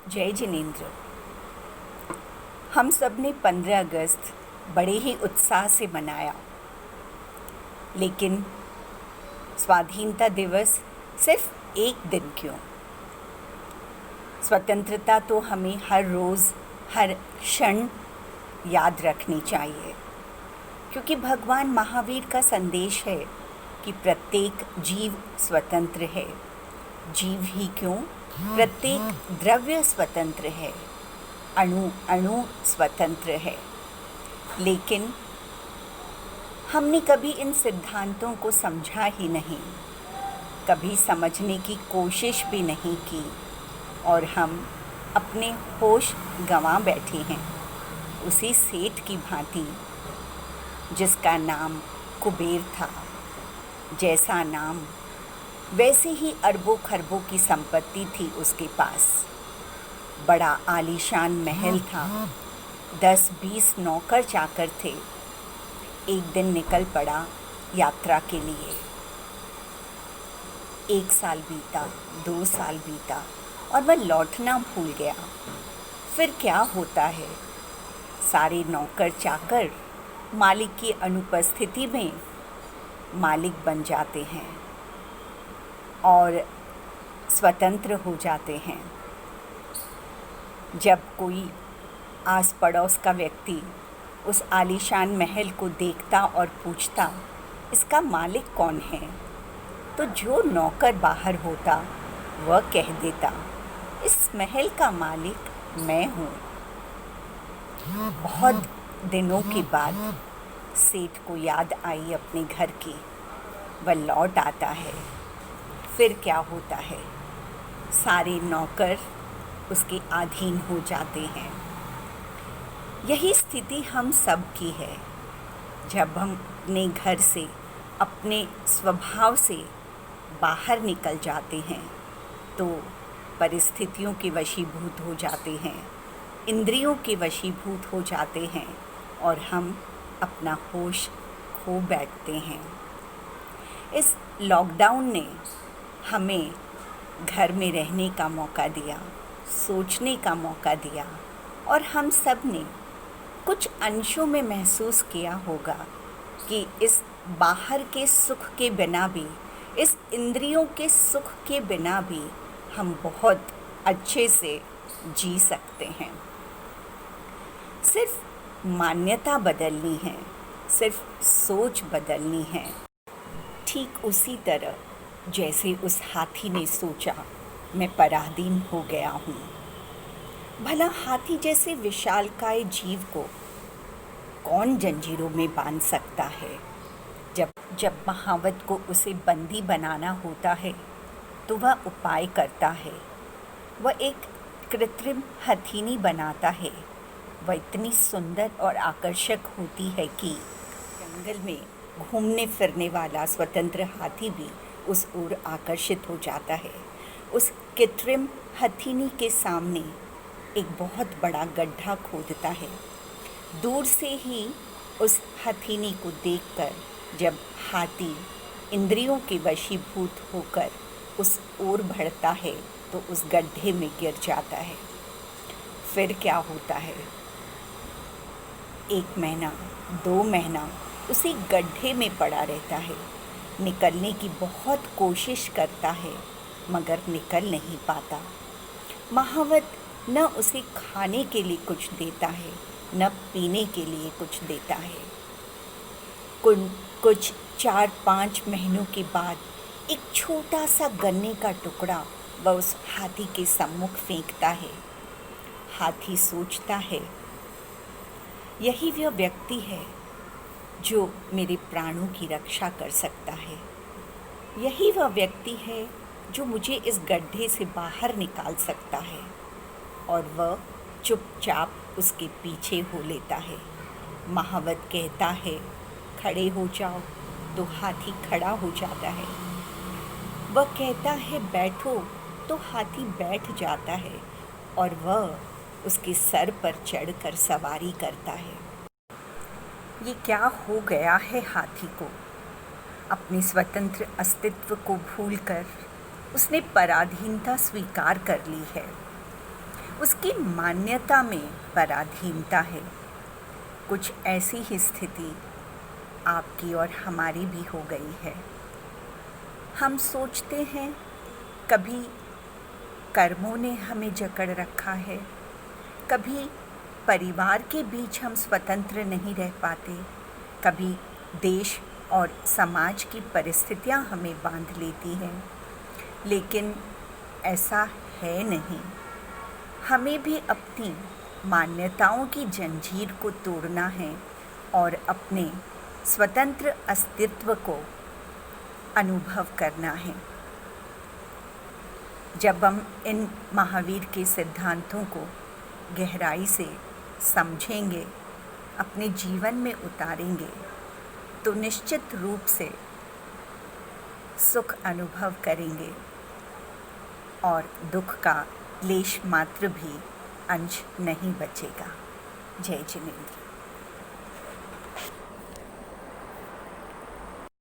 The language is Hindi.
जय जिनेंद्र। हम सब ने 15 अगस्त बड़े ही उत्साह से मनाया, लेकिन स्वाधीनता दिवस सिर्फ एक दिन क्यों? स्वतंत्रता तो हमें हर रोज़ हर क्षण याद रखनी चाहिए, क्योंकि भगवान महावीर का संदेश है कि प्रत्येक जीव स्वतंत्र है। जीव ही क्यों, प्रत्येक द्रव्य स्वतंत्र है, अणु अणु स्वतंत्र है। लेकिन हमने कभी इन सिद्धांतों को समझा ही नहीं, कभी समझने की कोशिश भी नहीं की, और हम अपने होश गंवा बैठे हैं उसी सेठ की भांति जिसका नाम कुबेर था। जैसा नाम वैसे ही अरबों खरबों की संपत्ति थी उसके पास। बड़ा आलीशान महल था, 10-20 नौकर चाकर थे। एक दिन निकल पड़ा यात्रा के लिए। 1 साल बीता, 2 साल बीता और वह लौटना भूल गया। फिर क्या होता है, सारे नौकर चाकर मालिक की अनुपस्थिति में मालिक बन जाते हैं और स्वतंत्र हो जाते हैं। जब कोई आस पड़ोस का व्यक्ति उस आलीशान महल को देखता और पूछता, इसका मालिक कौन है, तो जो नौकर बाहर होता वह कह देता, इस महल का मालिक मैं हूँ। बहुत दिनों के बाद सेठ को याद आई अपने घर की। वह लौट आता है। फिर क्या होता है, सारे नौकर उसके अधीन हो जाते हैं। यही स्थिति हम सब की है। जब हम अपने घर से, अपने स्वभाव से बाहर निकल जाते हैं तो परिस्थितियों के वशीभूत हो जाते हैं, इंद्रियों के वशीभूत हो जाते हैं और हम अपना होश खो बैठते हैं। इस लॉकडाउन ने हमें घर में रहने का मौका दिया, सोचने का मौका दिया, और हम सब ने कुछ अंशों में महसूस किया होगा कि इस बाहर के सुख के बिना भी, इस इंद्रियों के सुख के बिना भी हम बहुत अच्छे से जी सकते हैं। सिर्फ मान्यता बदलनी है, सिर्फ सोच बदलनी है। ठीक उसी तरह जैसे उस हाथी ने सोचा, मैं पराधीन हो गया हूँ। भला हाथी जैसे विशालकाय जीव को कौन जंजीरों में बांध सकता है? जब महावत को उसे बंदी बनाना होता है तो वह उपाय करता है। वह एक कृत्रिम हथीनी बनाता है। वह इतनी सुंदर और आकर्षक होती है कि जंगल में घूमने फिरने वाला स्वतंत्र हाथी भी उस ओर आकर्षित हो जाता है। उस कृत्रिम हथीनी के सामने एक बहुत बड़ा गड्ढा खोदता है। दूर से ही उस हथीनी को देखकर जब हाथी इंद्रियों के वशीभूत होकर उस ओर बढ़ता है तो उस गड्ढे में गिर जाता है। फिर क्या होता है, 1 महीना 2 महीना उसी गड्ढे में पड़ा रहता है। निकलने की बहुत कोशिश करता है मगर निकल नहीं पाता। महावत न उसे खाने के लिए कुछ देता है, न पीने के लिए कुछ देता है। कुछ 4-5 महीनों के बाद एक छोटा सा गन्ने का टुकड़ा वह उस हाथी के सम्मुख फेंकता है। हाथी सोचता है, यही वह व्यक्ति है जो मेरे प्राणों की रक्षा कर सकता है। यही वह व्यक्ति है जो मुझे इस गड्ढे से बाहर निकाल सकता है। और वह चुपचाप उसके पीछे हो लेता है। महावत कहता है, खड़े हो जाओ, तो हाथी खड़ा हो जाता है। वह कहता है, बैठो, तो हाथी बैठ जाता है और वह उसके सर पर चढ़कर सवारी करता है। ये क्या हो गया है हाथी को? अपने स्वतंत्र अस्तित्व को भूलकर उसने पराधीनता स्वीकार कर ली है। उसकी मान्यता में पराधीनता है। कुछ ऐसी ही स्थिति आपकी और हमारी भी हो गई है। हम सोचते हैं कभी कर्मों ने हमें जकड़ रखा है, कभी परिवार के बीच हम स्वतंत्र नहीं रह पाते, कभी देश और समाज की परिस्थितियां हमें बांध लेती हैं। लेकिन ऐसा है नहीं। हमें भी अपनी मान्यताओं की जंजीर को तोड़ना है और अपने स्वतंत्र अस्तित्व को अनुभव करना है। जब हम इन महावीर के सिद्धांतों को गहराई से समझेंगे, अपने जीवन में उतारेंगे, तो निश्चित रूप से सुख अनुभव करेंगे और दुख का लेश मात्र भी अंश नहीं बचेगा। जय जिनेंद्र।